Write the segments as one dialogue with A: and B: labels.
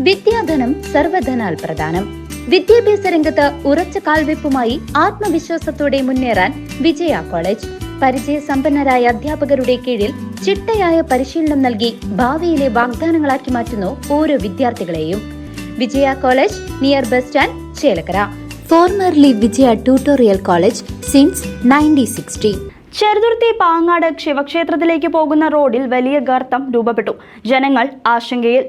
A: വിദ്യാധനം സർവധനാൽ പ്രധാനം. വിദ്യാഭ്യാസ രംഗത്ത് ഉറച്ച കാൽവെപ്പുമായി ആത്മവിശ്വാസത്തോടെ മുന്നേറാൻ വിജയ കോളേജ്. പരിചയസമ്പന്നരായ അധ്യാപകരുടെ കീഴിൽ ചിട്ടയായ പരിശീലനം നൽകി ഭാവിയിലെ വാഗ്ദാനങ്ങളാക്കി മാറ്റുന്നു ഓരോ വിദ്യാർത്ഥികളെയും. Vijaya college near bus stand, Chelakkara. Formerly Vijaya tutorial college since 1960.
B: Cheruthuruthy Pangad ശിവക്ഷേത്രത്തിലേക്ക് പോകുന്ന റോഡിൽ വലിയ ഗർത്തം രൂപപ്പെട്ടു. ജനങ്ങൾ ആശങ്കയിൽ.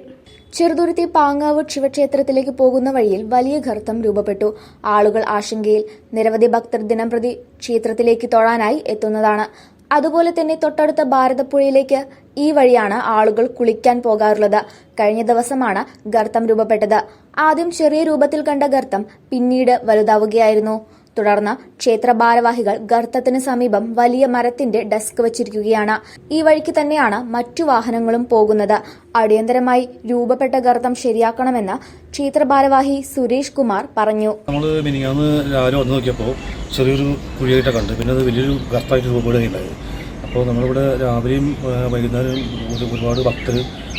C: ചെറുതുരുത്തി പാങ്ങാവ് ശിവക്ഷേത്രത്തിലേക്ക് പോകുന്ന വഴിയിൽ വലിയ ഗർത്തം രൂപപ്പെട്ടു. ആളുകൾ ആശങ്കയിൽ. നിരവധി ഭക്തർ ദിനംപ്രതി ക്ഷേത്രത്തിലേക്ക് തൊഴാനായി എത്തുന്നതാണ്. അതുപോലെ തന്നെ തൊട്ടടുത്ത ഭാരതപ്പുഴയിലേക്ക് ഈ വഴിയാണ് ആളുകൾ കുളിക്കാൻ പോകാറുള്ളത്. കഴിഞ്ഞ ദിവസമാണ് ഗർത്തം രൂപപ്പെട്ടത്. ആദ്യം ചെറിയ രൂപത്തിൽ കണ്ട ഗർത്തം പിന്നീട് വലുതാവുകയായിരുന്നു. തുടർന്ന് ക്ഷേത്ര ഭാരവാഹികൾ ഗർത്തത്തിന് സമീപം വലിയ മരത്തിന്റെ ഡെസ്ക് വച്ചിരിക്കുകയാണ്. ഈ വഴിക്ക് തന്നെയാണ് മറ്റു വാഹനങ്ങളും പോകുന്നത്. അടിയന്തരമായി രൂപപ്പെട്ട ഗർത്തം ശരിയാക്കണമെന്ന് ക്ഷേത്ര ഭാരവാഹി സുരേഷ് കുമാർ പറഞ്ഞു.
D: നമ്മൾ മിനിങ്ങാന്ന് രാവിലെ വന്ന് നോക്കിയപ്പോൾ ചെറിയൊരു കുഴിയായിട്ട് കണ്ട്, പിന്നെ അത് വലിയൊരു ഗർത്തമായിട്ട് രൂപപ്പെടുകയുണ്ടായത്. അപ്പോൾ നമ്മളിവിടെ രാവിലെയും വൈകുന്നേരം ഒരുപാട് ഭക്തർ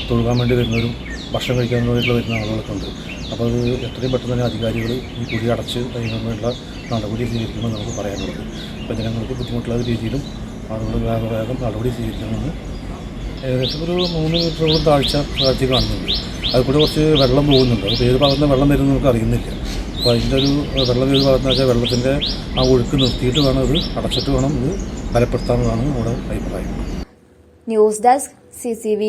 D: തൊഴുകാൻ വേണ്ടി വരുന്നവരും ഭക്ഷണം കഴിക്കാൻ വേണ്ടിയിട്ടുള്ള വരുന്ന ആളുകളൊക്കെ ഉണ്ട്. അപ്പോൾ അത് എത്രയും പെട്ടെന്ന് തന്നെ അധികാരികൾ ഈ കുഴി അടച്ച് അതിനുള്ള നടപടി സ്വീകരിക്കുമ്പോൾ നമുക്ക് പറയാനുള്ളത്. അപ്പോൾ ജനങ്ങൾക്ക് ബുദ്ധിമുട്ടുള്ള രീതിയിലും ആളുകൾ വേഗം നടപടി സ്വീകരിക്കണമെന്ന് ഏകദേശം ഒരു 3 മീറ്ററോളം താഴ്ച കാണുന്നുണ്ട്. അതിൽ കൂടെ കുറച്ച് വെള്ളം പോകുന്നുണ്ട്. അത് ഏത് ഭാഗത്ത് നിന്ന് വെള്ളം വരുന്നത് നമുക്ക് അറിയുന്നില്ല. അപ്പോൾ അതിൻ്റെ ഒരു വെള്ളം ഏത് ഭാഗത്ത് വെച്ചാൽ വെള്ളത്തിൻ്റെ ആ ഒഴുക്ക് നിർത്തിയിട്ട് വേണം ഇത് അടച്ചിട്ട് വേണം ഇത് ബലപ്പെടുത്താമെന്നാണ് നമ്മുടെ അഭിപ്രായം.
C: News desk CCV.